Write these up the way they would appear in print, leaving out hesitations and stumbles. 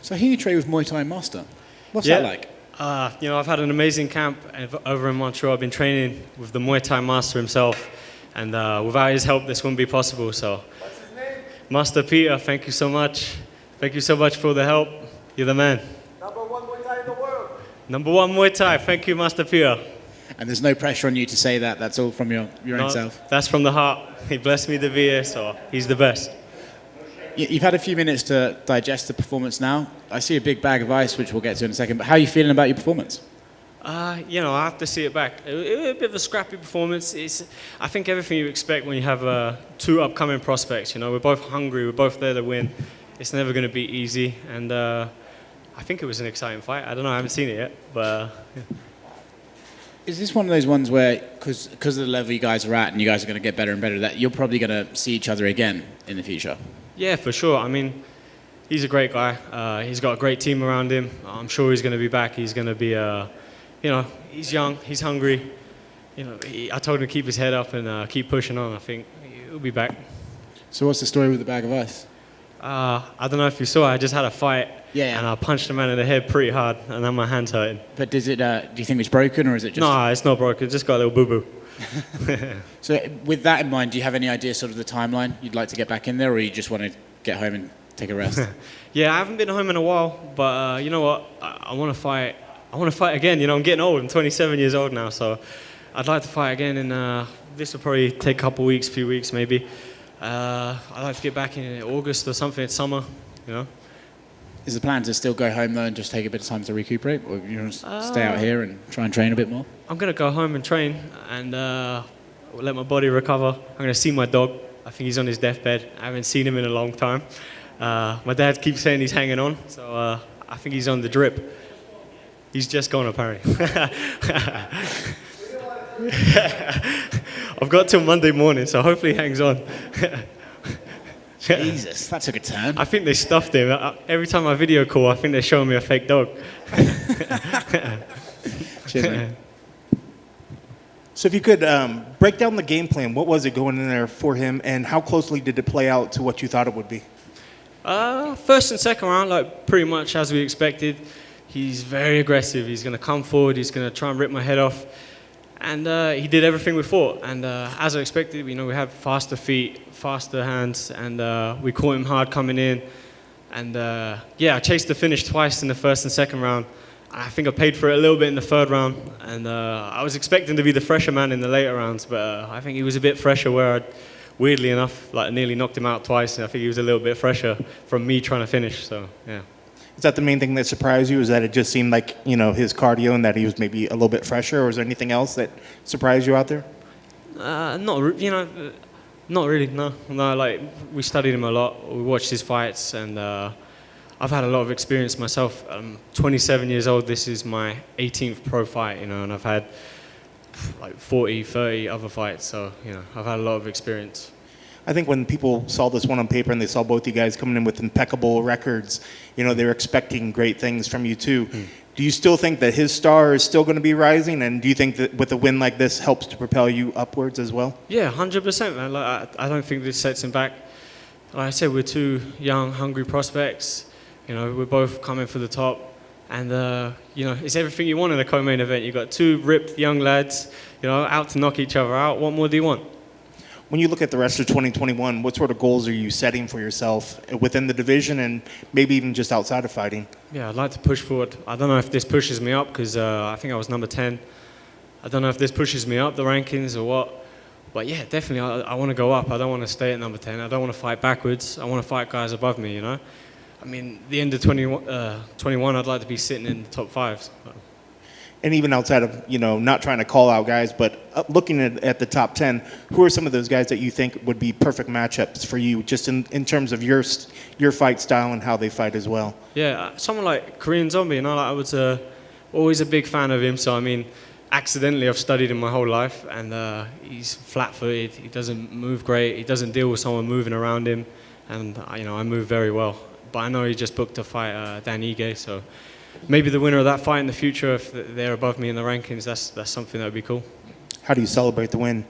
So here you train with Muay Thai Master. What's that like? I've had an amazing camp over in Montreal. I've been training with the Muay Thai master himself, and without his help, this wouldn't be possible. So, What's his name? Master Peter, thank you so much. Thank you so much for the help. You're the man. #1 Muay Thai in the world. #1 Muay Thai. Thank you, Master Peter. And there's no pressure on you to say that. That's all from your own self. That's from the heart. He blessed me to be here, so he's the best. You've had a few minutes to digest the performance now. I see a big bag of ice, which we'll get to in a second. But how are you feeling about your performance? I have to see it back. It was a bit of a scrappy performance. I think everything you expect when you have two upcoming prospects. We're both hungry. We're both there to win. It's never going to be easy. And I think it was an exciting fight. I don't know. I haven't seen it yet. But yeah. Is this one of those ones where, because of the level you guys are at and you guys are going to get better and better, that you're probably going to see each other again in the future? Yeah, for sure. I mean, he's a great guy. He's got a great team around him. I'm sure he's going to be back. He's going to be, he's young, he's hungry. I told him to keep his head up and keep pushing on. I think he'll be back. So what's the story with the bag of ice? I don't know if you saw, I just had a fight. Yeah. And I punched a man in the head pretty hard, and now my hand's hurting. But do you think it's broken, or is it just... No, it's not broken. Just got a little boo-boo. So with that in mind, do you have any idea sort of the timeline you'd like to get back in there, or you just want to get home and take a rest? Yeah, I haven't been home in a while, but you know what? I want to fight. I want to fight again. I'm getting old. I'm 27 years old now, so I'd like to fight again, and this will probably take a couple weeks, few weeks maybe. I'd like to get back in August or something. It's summer, Is the plan to still go home though and just take a bit of time to recuperate, or you want to stay out here and try and train a bit more? I'm gonna go home and train and let my body recover. I'm gonna see my dog. I think he's on his deathbed. I haven't seen him in a long time. My dad keeps saying he's hanging on, so I think he's on the drip. He's just gone apparently. I've got till Monday morning, so hopefully he hangs on. Jesus, that took a turn. I think they stuffed him. Every time I video call, I think they're showing me a fake dog. Cheers, man. So if you could break down the game plan, what was it going in there for him, and how closely did it play out to what you thought it would be? First and second round, pretty much as we expected. He's very aggressive. He's going to come forward. He's going to try and rip my head off. And he did everything we thought. And as I expected, we have faster feet, faster hands, and we caught him hard coming in. And I chased the finish twice in the first and second round. I think I paid for it a little bit in the third round. And I was expecting to be the fresher man in the later rounds, but I think he was a bit fresher where I, weirdly enough, nearly knocked him out twice. And I think he was a little bit fresher from me trying to finish, so yeah. Is that the main thing that surprised you? Is that it just seemed like, his cardio and that he was maybe a little bit fresher, or is there anything else that surprised you out there? Not really, no. No, we studied him a lot. We watched his fights, and I've had a lot of experience myself. I'm 27 years old. This is my 18th pro fight, and I've had 40, 30 other fights. So, I've had a lot of experience. I think when people saw this one on paper and they saw both you guys coming in with impeccable records, they were expecting great things from you too. Do you still think that his star is still going to be rising? And do you think that with a win like this helps to propel you upwards as well? Yeah, 100%, man. I don't think this sets him back. Like I said, we're two young, hungry prospects. We're both coming for the top. And, it's everything you want in a co-main event. You've got two ripped young lads, out to knock each other out. What more do you want? When you look at the rest of 2021, what sort of goals are you setting for yourself within the division and maybe even just outside of fighting? Yeah, I'd like to push forward. I don't know if this pushes me up because I think I was number 10. I don't know if this pushes me up the rankings or what. But yeah, definitely I want to go up. I don't want to stay at number 10. I don't want to fight backwards. I want to fight guys above me, I mean, the end of 21, I'd like to be sitting in the top 5. So. And even outside of, not trying to call out guys, but looking at the top 10, who are some of those guys that you think would be perfect matchups for you, just in terms of your fight style and how they fight as well? Yeah, someone like Korean Zombie, I was always a big fan of him. So, I mean, accidentally I've studied him my whole life, and he's flat-footed. He doesn't move great. He doesn't deal with someone moving around him, and, I move very well. But I know he just booked a fight, Dan Ige, so... Maybe the winner of that fight in the future, if they're above me in the rankings, that's something that would be cool. How do you celebrate the win?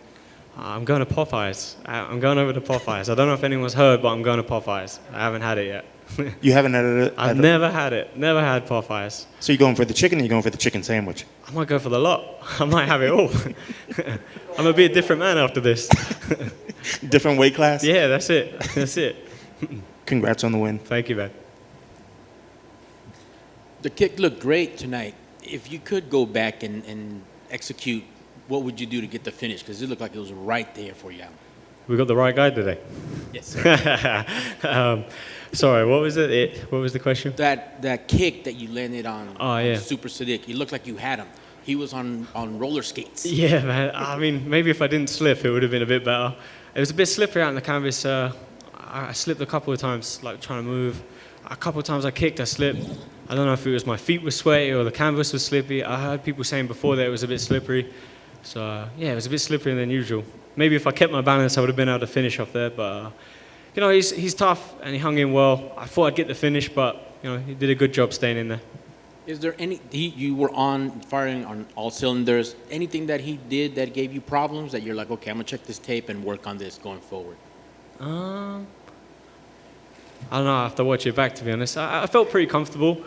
I'm going to Popeyes. I'm going over to Popeyes. I don't know if anyone's heard, but I'm going to Popeyes. I haven't had it yet. You haven't had it? I've never had it. Never had Popeyes. So you're going for the chicken, or you're going for the chicken sandwich? I might go for the lot. I might have it all. I'm gonna be a different man after this. Different weight class? Yeah, that's it. That's it. Congrats on the win. Thank you, man. The kick looked great tonight. If you could go back and execute, what would you do to get the finish? Because it looked like it was right there for you. We got the right guy today. Yes, sir. Sorry, what was it? What was the question? that kick that you landed on, Oh, yeah. on Super Sodiq, it looked like you had him. He was on roller skates. Yeah, man. I mean, maybe if I didn't slip, it would have been a bit better. It was a bit slippery out on the canvas. I slipped a couple of times, like trying to move. A couple of times I kicked, I slipped. I don't know if it was my feet were sweaty or the canvas was slippy. I heard people saying before that it was a bit slippery. So, yeah, it was a bit slipperier than usual. Maybe if I kept my balance, I would have been able to finish off there. But, you know, he's tough and he hung in well. I thought I'd get the finish, but, you know, he did a good job staying in there. Is there you were firing on all cylinders, anything that he did that gave you problems that you're like, okay, I'm going to check this tape and work on this going forward? I don't know, I have to watch it back, to be honest. I felt pretty comfortable.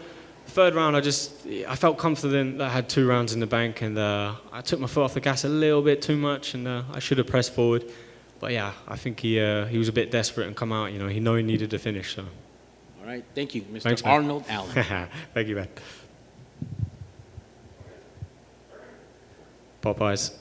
The third round, I felt confident that I had 2 rounds in the bank, and I took my foot off the gas a little bit too much, and I should have pressed forward. But yeah, I think he was a bit desperate and come out. You know, he knew he needed to finish. So. All right, thank you, Mr. Thanks, man. Arnold Allen. Thank you, man. Popeyes.